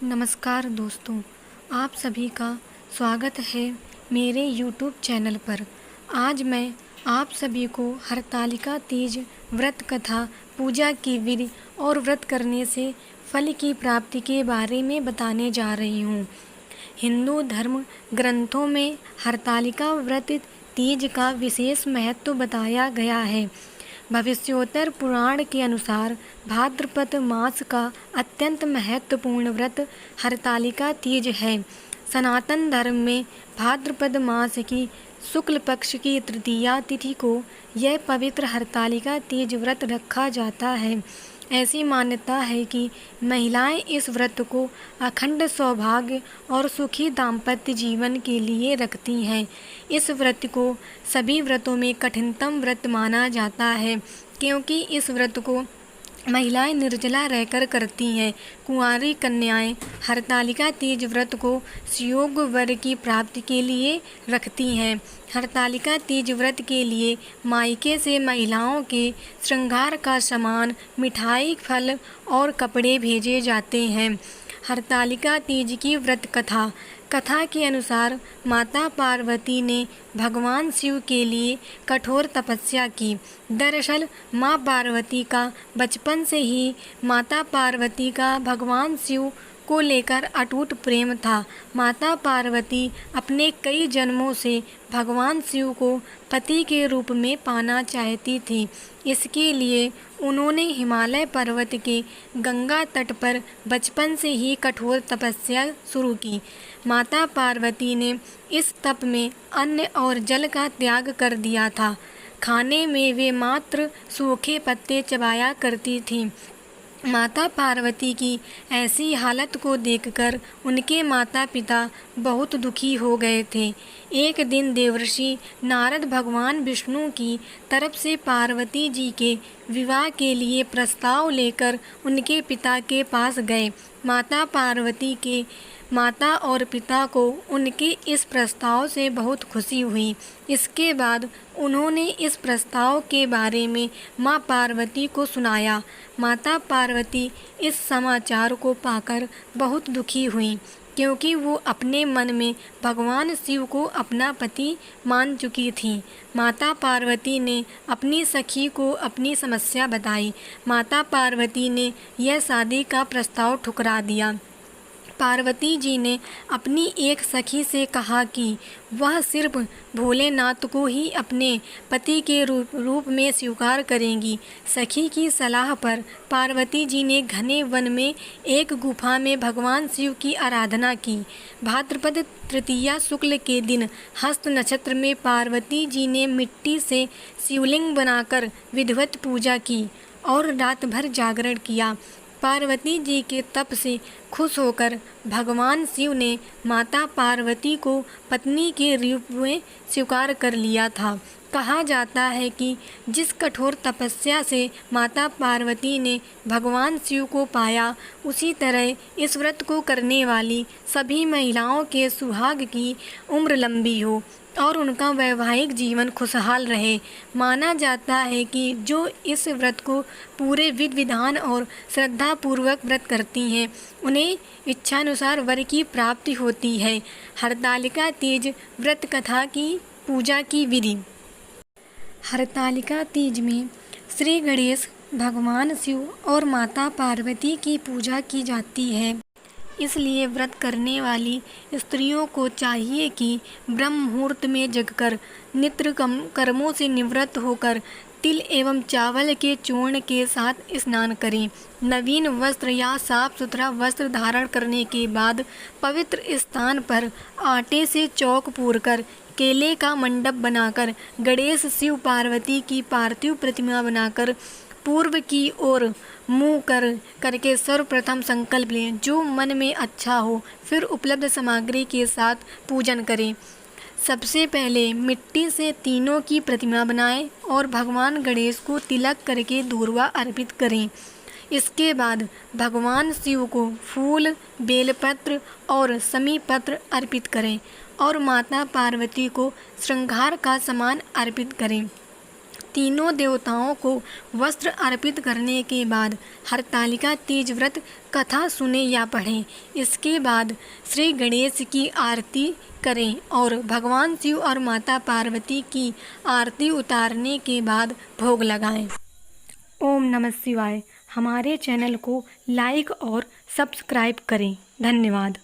नमस्कार दोस्तों, आप सभी का स्वागत है मेरे YouTube चैनल पर। आज मैं आप सभी को हरतालिका तीज व्रत कथा, पूजा की विधि और व्रत करने से फल की प्राप्ति के बारे में बताने जा रही हूँ। हिंदू धर्म ग्रंथों में हरतालिका व्रत तीज का विशेष महत्व बताया गया है। भविष्योत्तर पुराण के अनुसार भाद्रपद मास का अत्यंत महत्वपूर्ण व्रत हरतालिका तीज है। सनातन धर्म में भाद्रपद मास की शुक्ल पक्ष की तृतीया तिथि को यह पवित्र हरतालिका तीज व्रत रखा जाता है। ऐसी मान्यता है कि महिलाएं इस व्रत को अखंड सौभाग्य और सुखी दाम्पत्य जीवन के लिए रखती हैं। इस व्रत को सभी व्रतों में कठिनतम व्रत माना जाता है, क्योंकि इस व्रत को महिलाएं निर्जला रहकर करती हैं। कुंवारी कन्याएं हरतालिका तीज व्रत को सुयोग वर की प्राप्ति के लिए रखती हैं। हरतालिका तीज व्रत के लिए मायके से महिलाओं के श्रृंगार का सामान, मिठाई, फल और कपड़े भेजे जाते हैं। हरतालिका तीज की व्रत कथा के अनुसार माता पार्वती ने भगवान शिव के लिए कठोर तपस्या की। दरअसल माँ पार्वती का बचपन से ही माता पार्वती का भगवान शिव को लेकर अटूट प्रेम था। माता पार्वती अपने कई जन्मों से भगवान शिव को पति के रूप में पाना चाहती थी। इसके लिए उन्होंने हिमालय पर्वत के गंगा तट पर बचपन से ही कठोर तपस्या शुरू की। माता पार्वती ने इस तप में अन्न और जल का त्याग कर दिया था। खाने में वे मात्र सूखे पत्ते चबाया करती थीं। माता पार्वती की ऐसी हालत को देखकर उनके माता पिता बहुत दुखी हो गए थे। एक दिन देवर्षि नारद भगवान विष्णु की तरफ से पार्वती जी के विवाह के लिए प्रस्ताव लेकर उनके पिता के पास गए। माता और पिता को उनके इस प्रस्ताव से बहुत खुशी हुई। इसके बाद उन्होंने इस प्रस्ताव के बारे में माँ पार्वती को सुनाया। माता पार्वती इस समाचार को पाकर बहुत दुखी हुई, क्योंकि वो अपने मन में भगवान शिव को अपना पति मान चुकी थीं। माता पार्वती ने अपनी सखी को अपनी समस्या बताई। माता पार्वती ने यह शादी का प्रस्ताव ठुकरा दिया। पार्वती जी ने अपनी एक सखी से कहा कि वह सिर्फ भोलेनाथ को ही अपने पति के रूप में स्वीकार करेंगी। सखी की सलाह पर पार्वती जी ने घने वन में एक गुफा में भगवान शिव की आराधना की। भाद्रपद तृतीया शुक्ल के दिन हस्त नक्षत्र में पार्वती जी ने मिट्टी से शिवलिंग बनाकर विधिवत पूजा की और रात भर जागरण किया। पार्वती जी के तप से खुश होकर भगवान शिव ने माता पार्वती को पत्नी के रूप में स्वीकार कर लिया था। कहा जाता है कि जिस कठोर तपस्या से माता पार्वती ने भगवान शिव को पाया, उसी तरह इस व्रत को करने वाली सभी महिलाओं के सुहाग की उम्र लंबी हो और उनका वैवाहिक जीवन खुशहाल रहे। माना जाता है कि जो इस व्रत को पूरे विधि विधान और श्रद्धापूर्वक व्रत करती हैं, उन्हें इच्छानुसार वर की प्राप्ति होती है। हरतालिका तीज व्रत कथा की पूजा की विधि। हरतालिका तीज में श्री गणेश, भगवान शिव और माता पार्वती की पूजा की जाती है। इसलिए व्रत करने वाली स्त्रियों को चाहिए कि ब्रह्म मुहूर्त में जगकर नित्य कर्मों से निवृत्त होकर तिल एवं चावल के चूर्ण के साथ स्नान करें। नवीन वस्त्र या साफ सुथरा वस्त्र धारण करने के बाद पवित्र स्थान पर आटे से चौक पूरकर केले का मंडप बनाकर गणेश, शिव, पार्वती की पार्थिव प्रतिमा बनाकर पूर्व की ओर मुँह करके सर्वप्रथम संकल्प लें, जो मन में अच्छा हो। फिर उपलब्ध सामग्री के साथ पूजन करें। सबसे पहले मिट्टी से तीनों की प्रतिमा बनाएं और भगवान गणेश को तिलक करके दूर्वा अर्पित करें। इसके बाद भगवान शिव को फूल, बेलपत्र और समीपत्र अर्पित करें और माता पार्वती को श्रृंगार का सामान अर्पित करें। तीनों देवताओं को वस्त्र अर्पित करने के बाद हरतालिका तीज व्रत कथा सुने या पढ़ें। इसके बाद श्री गणेश की आरती करें और भगवान शिव और माता पार्वती की आरती उतारने के बाद भोग लगाएं। ओम नमः शिवाय। हमारे चैनल को लाइक और सब्सक्राइब करें। धन्यवाद।